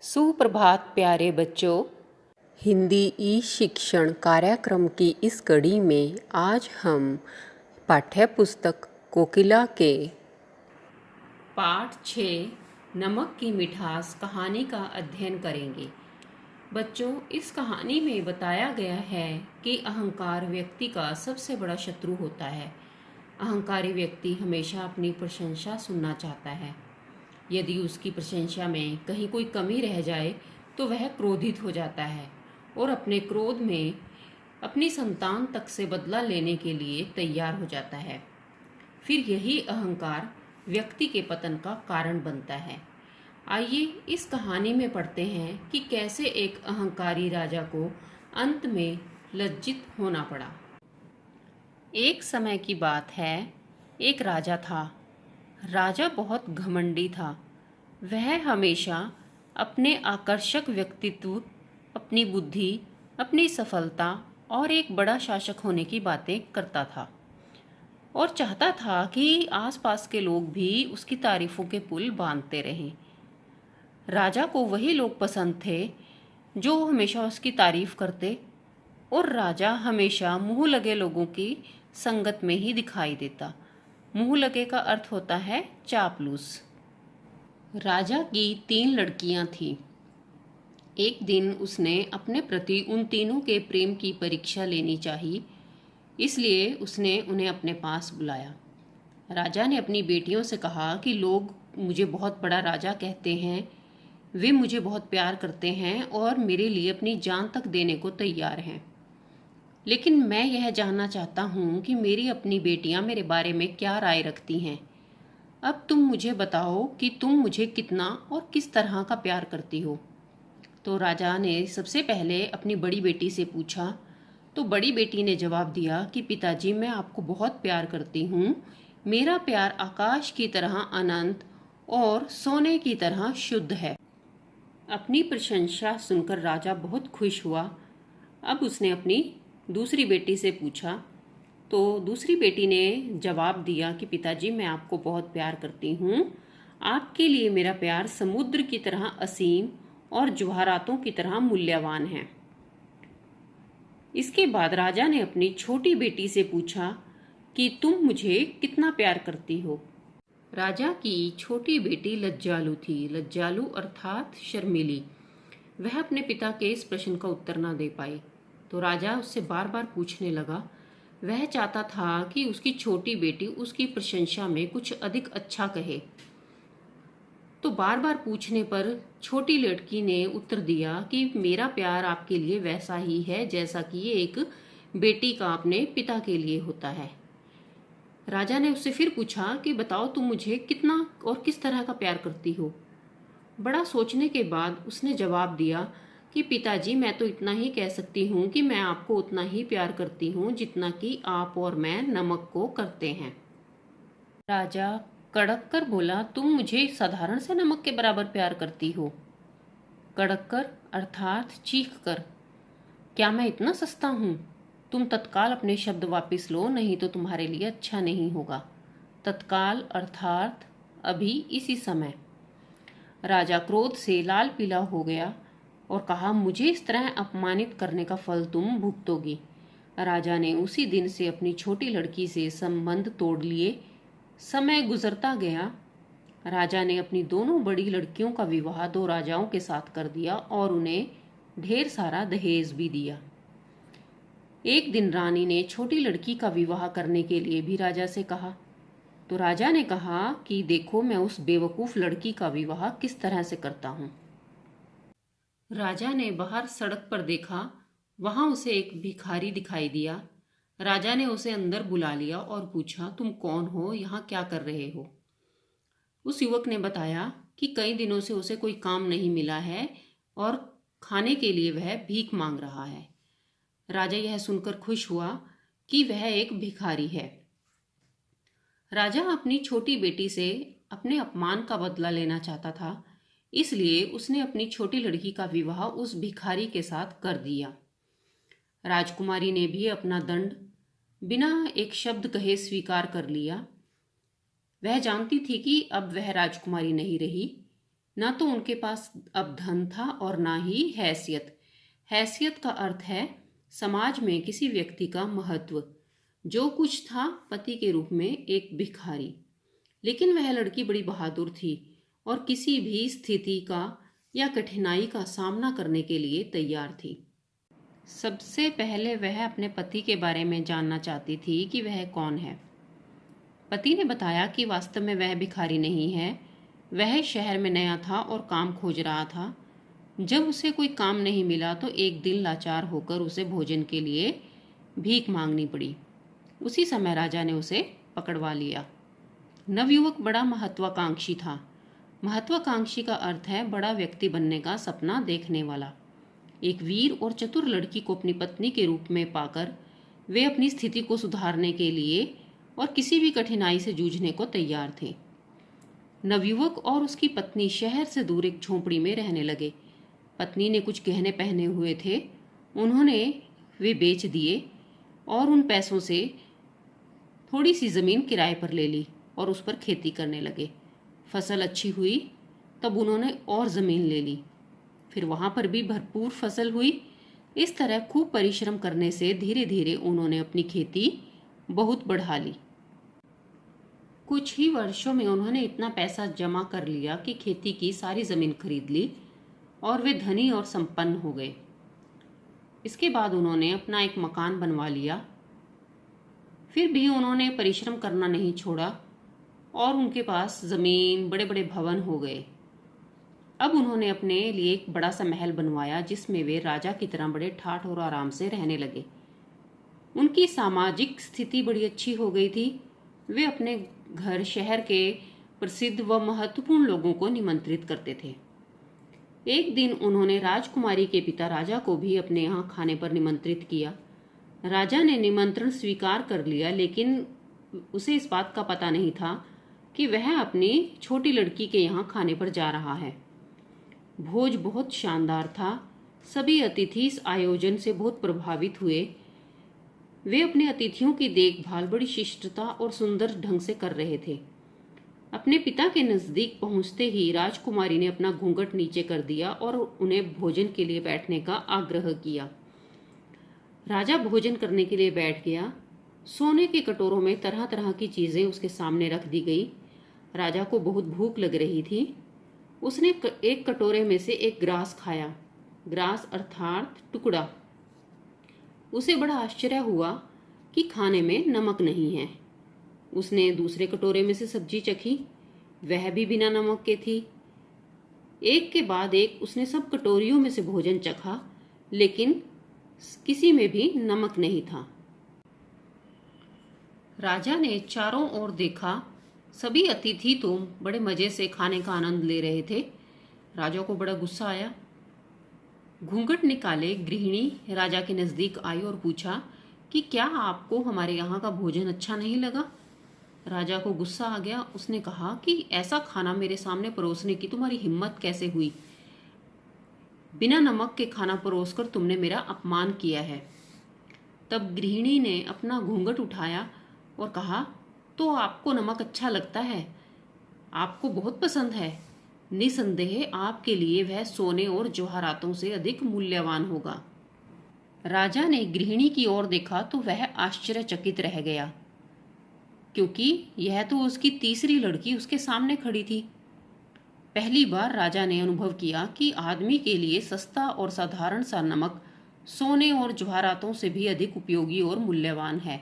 सुप्रभात प्यारे बच्चों। हिंदी ई शिक्षण कार्यक्रम की इस कड़ी में आज हम पाठ्य पुस्तक कोकिला के पाठ 6 नमक की मिठास कहानी का अध्ययन करेंगे। बच्चों, इस कहानी में बताया गया है कि अहंकार व्यक्ति का सबसे बड़ा शत्रु होता है। अहंकारी व्यक्ति हमेशा अपनी प्रशंसा सुनना चाहता है। यदि उसकी प्रशंसा में कहीं कोई कमी रह जाए तो वह क्रोधित हो जाता है और अपने क्रोध में अपनी संतान तक से बदला लेने के लिए तैयार हो जाता है। फिर यही अहंकार व्यक्ति के पतन का कारण बनता है। आइए इस कहानी में पढ़ते हैं कि कैसे एक अहंकारी राजा को अंत में लज्जित होना पड़ा। एक समय की बात है, एक राजा था। राजा बहुत घमंडी था। वह हमेशा अपने आकर्षक व्यक्तित्व, अपनी बुद्धि, अपनी सफलता और एक बड़ा शासक होने की बातें करता था और चाहता था कि आसपास के लोग भी उसकी तारीफों के पुल बांधते रहें। राजा को वही लोग पसंद थे जो हमेशा उसकी तारीफ करते और राजा हमेशा मुंह लगे लोगों की संगत में ही दिखाई देता। मुंह लगे का अर्थ होता है चापलूस। राजा की 3 लड़कियां थीं। एक दिन उसने अपने प्रति उन तीनों के प्रेम की परीक्षा लेनी चाहिए, इसलिए उसने उन्हें अपने पास बुलाया। राजा ने अपनी बेटियों से कहा कि लोग मुझे बहुत बड़ा राजा कहते हैं, वे मुझे बहुत प्यार करते हैं और मेरे लिए अपनी जान तक देने को तैयार हैं। लेकिन मैं यह जानना चाहता हूँ कि मेरी अपनी बेटियाँ मेरे बारे में क्या राय रखती हैं। अब तुम मुझे बताओ कि तुम मुझे कितना और किस तरह का प्यार करती हो। तो राजा ने सबसे पहले अपनी बड़ी बेटी से पूछा। तो बड़ी बेटी ने जवाब दिया कि पिताजी, मैं आपको बहुत प्यार करती हूँ। मेरा प्यार आकाश की तरह अनंत और सोने की तरह शुद्ध है। अपनी प्रशंसा सुनकर राजा बहुत खुश हुआ। अब उसने अपनी दूसरी बेटी से पूछा। तो दूसरी बेटी ने जवाब दिया कि पिताजी, मैं आपको बहुत प्यार करती हूँ। आपके लिए मेरा प्यार समुद्र की तरह असीम और ज्वारातों की तरह मूल्यवान है। इसके बाद राजा ने अपनी छोटी बेटी से पूछा कि तुम मुझे कितना प्यार करती हो। राजा की छोटी बेटी लज्जालू थी। लज्जालू अर्थात शर्मीली। वह अपने पिता के इस प्रश्न का उत्तर न दे पाई, तो राजा उससे बार बार पूछने लगा। वह चाहता था कि उसकी छोटी बेटी उसकी प्रशंसा में कुछ अधिक अच्छा कहे। तो बार बार पूछने पर छोटी लड़की ने उत्तर दिया कि मेरा प्यार आपके लिए वैसा ही है जैसा कि एक बेटी का अपने पिता के लिए होता है। राजा ने उससे फिर पूछा कि बताओ तुम मुझे कितना और किस तरह का प्यार करती हो। बड़ा सोचने के बाद उसने जवाब दिया कि पिताजी, मैं तो इतना ही कह सकती हूँ कि मैं आपको उतना ही प्यार करती हूँ जितना कि आप और मैं नमक को करते हैं। राजा कड़क कर बोला, तुम मुझे साधारण से नमक के बराबर प्यार करती हो। कड़क कर अर्थात चीख कर। क्या मैं इतना सस्ता हूँ? तुम तत्काल अपने शब्द वापस लो, नहीं तो तुम्हारे लिए अच्छा नहीं होगा। तत्काल अर्थात अभी, इसी समय। राजा क्रोध से लाल पीला हो गया और कहा, मुझे इस तरह अपमानित करने का फल तुम भुगतोगी। राजा ने उसी दिन से अपनी छोटी लड़की से संबंध तोड़ लिए। समय गुजरता गया। राजा ने अपनी दोनों बड़ी लड़कियों का विवाह 2 राजाओं के साथ कर दिया और उन्हें ढेर सारा दहेज भी दिया। एक दिन रानी ने छोटी लड़की का विवाह करने के लिए भी राजा से कहा। तो राजा ने कहा कि देखो, मैं उस बेवकूफ़ लड़की का विवाह किस तरह से करता हूँ। राजा ने बाहर सड़क पर देखा। वहां उसे एक भिखारी दिखाई दिया। राजा ने उसे अंदर बुला लिया और पूछा, तुम कौन हो, यहाँ क्या कर रहे हो? उस युवक ने बताया कि कई दिनों से उसे कोई काम नहीं मिला है और खाने के लिए वह भीख मांग रहा है। राजा यह सुनकर खुश हुआ कि वह एक भिखारी है। राजा अपनी छोटी बेटी से अपने अपमान का बदला लेना चाहता था, इसलिए उसने अपनी छोटी लड़की का विवाह उस भिखारी के साथ कर दिया। राजकुमारी ने भी अपना दंड बिना एक शब्द कहे स्वीकार कर लिया। वह जानती थी कि अब वह राजकुमारी नहीं रही। ना तो उनके पास अब धन था और ना ही हैसियत। हैसियत का अर्थ है समाज में किसी व्यक्ति का महत्व। जो कुछ था पति के रूप में एक भिखारी। लेकिन वह लड़की बड़ी बहादुर थी और किसी भी स्थिति का या कठिनाई का सामना करने के लिए तैयार थी। सबसे पहले वह अपने पति के बारे में जानना चाहती थी कि वह कौन है। पति ने बताया कि वास्तव में वह भिखारी नहीं है। वह शहर में नया था और काम खोज रहा था। जब उसे कोई काम नहीं मिला तो एक दिन लाचार होकर उसे भोजन के लिए भीख मांगनी पड़ी। उसी समय राजा ने उसे पकड़वा लिया। नवयुवक बड़ा महत्वाकांक्षी था। महत्वाकांक्षी का अर्थ है बड़ा व्यक्ति बनने का सपना देखने वाला। एक वीर और चतुर लड़की को अपनी पत्नी के रूप में पाकर वे अपनी स्थिति को सुधारने के लिए और किसी भी कठिनाई से जूझने को तैयार थे। नवयुवक और उसकी पत्नी शहर से दूर एक झोंपड़ी में रहने लगे। पत्नी ने कुछ गहने पहने हुए थे, उन्होंने वे बेच दिए और उन पैसों से थोड़ी सी ज़मीन किराए पर ले ली और उस पर खेती करने लगे। फसल अच्छी हुई तब उन्होंने और ज़मीन ले ली, फिर वहाँ पर भी भरपूर फसल हुई। इस तरह खूब परिश्रम करने से धीरे धीरे उन्होंने अपनी खेती बहुत बढ़ा ली। कुछ ही वर्षों में उन्होंने इतना पैसा जमा कर लिया कि खेती की सारी ज़मीन खरीद ली और वे धनी और संपन्न हो गए। इसके बाद उन्होंने अपना एक मकान बनवा लिया। फिर भी उन्होंने परिश्रम करना नहीं छोड़ा और उनके पास ज़मीन, बड़े बड़े भवन हो गए। अब उन्होंने अपने लिए एक बड़ा सा महल बनवाया जिसमें वे राजा की तरह बड़े ठाठ और आराम से रहने लगे। उनकी सामाजिक स्थिति बड़ी अच्छी हो गई थी। वे अपने घर शहर के प्रसिद्ध व महत्वपूर्ण लोगों को निमंत्रित करते थे। एक दिन उन्होंने राजकुमारी के पिता राजा को भी अपने यहाँ खाने पर निमंत्रित किया। राजा ने निमंत्रण स्वीकार कर लिया, लेकिन उसे इस बात का पता नहीं था कि वह अपनी छोटी लड़की के यहाँ खाने पर जा रहा है। भोज बहुत शानदार था। सभी अतिथि इस आयोजन से बहुत प्रभावित हुए। वे अपने अतिथियों की देखभाल बड़ी शिष्टता और सुंदर ढंग से कर रहे थे। अपने पिता के नजदीक पहुंचते ही राजकुमारी ने अपना घूंघट नीचे कर दिया और उन्हें भोजन के लिए बैठने का आग्रह किया। राजा भोजन करने के लिए बैठ गया। सोने के कटोरों में तरह तरह की चीजें उसके सामने रख दी गई। राजा को बहुत भूख लग रही थी। उसने एक कटोरे में से एक ग्रास खाया। ग्रास अर्थात टुकड़ा। उसे बड़ा आश्चर्य हुआ कि खाने में नमक नहीं है। उसने दूसरे कटोरे में से सब्जी चखी, वह भी बिना नमक के थी। एक के बाद एक उसने सब कटोरियों में से भोजन चखा, लेकिन किसी में भी नमक नहीं था। राजा ने चारों ओर देखा। सभी अतिथि तो बड़े मजे से खाने का आनंद ले रहे थे। राजा को बड़ा गुस्सा आया। घूंघट निकाले गृहिणी राजा के नजदीक आई और पूछा कि क्या आपको हमारे यहाँ का भोजन अच्छा नहीं लगा? राजा को गुस्सा आ गया। उसने कहा कि ऐसा खाना मेरे सामने परोसने की तुम्हारी हिम्मत कैसे हुई? बिना नमक के खाना परोसकर तुमने मेरा अपमान किया है। तब गृहिणी ने अपना घूंघट उठाया और कहा, तो आपको नमक अच्छा लगता है? आपको बहुत पसंद है। निसंदेह आपके लिए वह सोने और जवाहरातों से अधिक मूल्यवान होगा। राजा ने गृहिणी की ओर देखा तो वह आश्चर्यचकित रह गया, क्योंकि यह तो उसकी तीसरी लड़की उसके सामने खड़ी थी। पहली बार राजा ने अनुभव किया कि आदमी के लिए सस्ता और साधारण सा नमक सोने और जवाहरातों से भी अधिक उपयोगी और मूल्यवान है।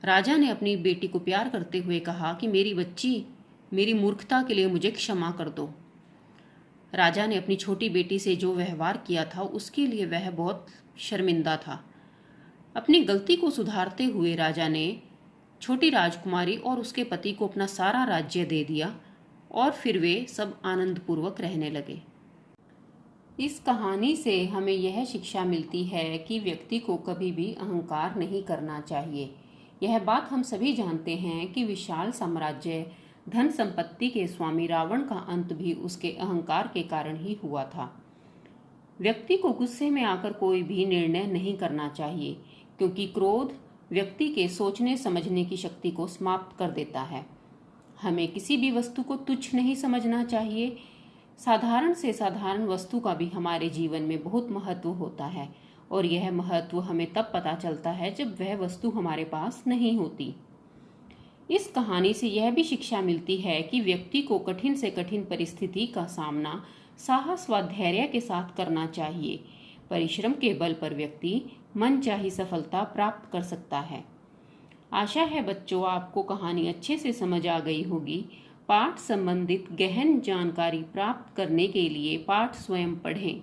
राजा ने अपनी बेटी को प्यार करते हुए कहा कि मेरी बच्ची, मेरी मूर्खता के लिए मुझे क्षमा कर दो। राजा ने अपनी छोटी बेटी से जो व्यवहार किया था उसके लिए वह बहुत शर्मिंदा था। अपनी गलती को सुधारते हुए राजा ने छोटी राजकुमारी और उसके पति को अपना सारा राज्य दे दिया और फिर वे सब आनंदपूर्वक रहने लगे। इस कहानी से हमें यह शिक्षा मिलती है कि व्यक्ति को कभी भी अहंकार नहीं करना चाहिए। यह बात हम सभी जानते हैं कि विशाल साम्राज्य, धन संपत्ति के स्वामी रावण का अंत भी उसके अहंकार के कारण ही हुआ था। व्यक्ति को गुस्से में आकर कोई भी निर्णय नहीं करना चाहिए, क्योंकि क्रोध व्यक्ति के सोचने समझने की शक्ति को समाप्त कर देता है। हमें किसी भी वस्तु को तुच्छ नहीं समझना चाहिए। साधारण से साधारण वस्तु का भी हमारे जीवन में बहुत महत्व होता है और यह महत्व हमें तब पता चलता है जब वह वस्तु हमारे पास नहीं होती। इस कहानी से यह भी शिक्षा मिलती है कि व्यक्ति को कठिन से कठिन परिस्थिति का सामना साहस व धैर्य के साथ करना चाहिए। परिश्रम के बल पर व्यक्ति मनचाही सफलता प्राप्त कर सकता है। आशा है बच्चों आपको कहानी अच्छे से समझ आ गई होगी। पाठ संबंधित गहन जानकारी प्राप्त करने के लिए पाठ स्वयं पढ़ें।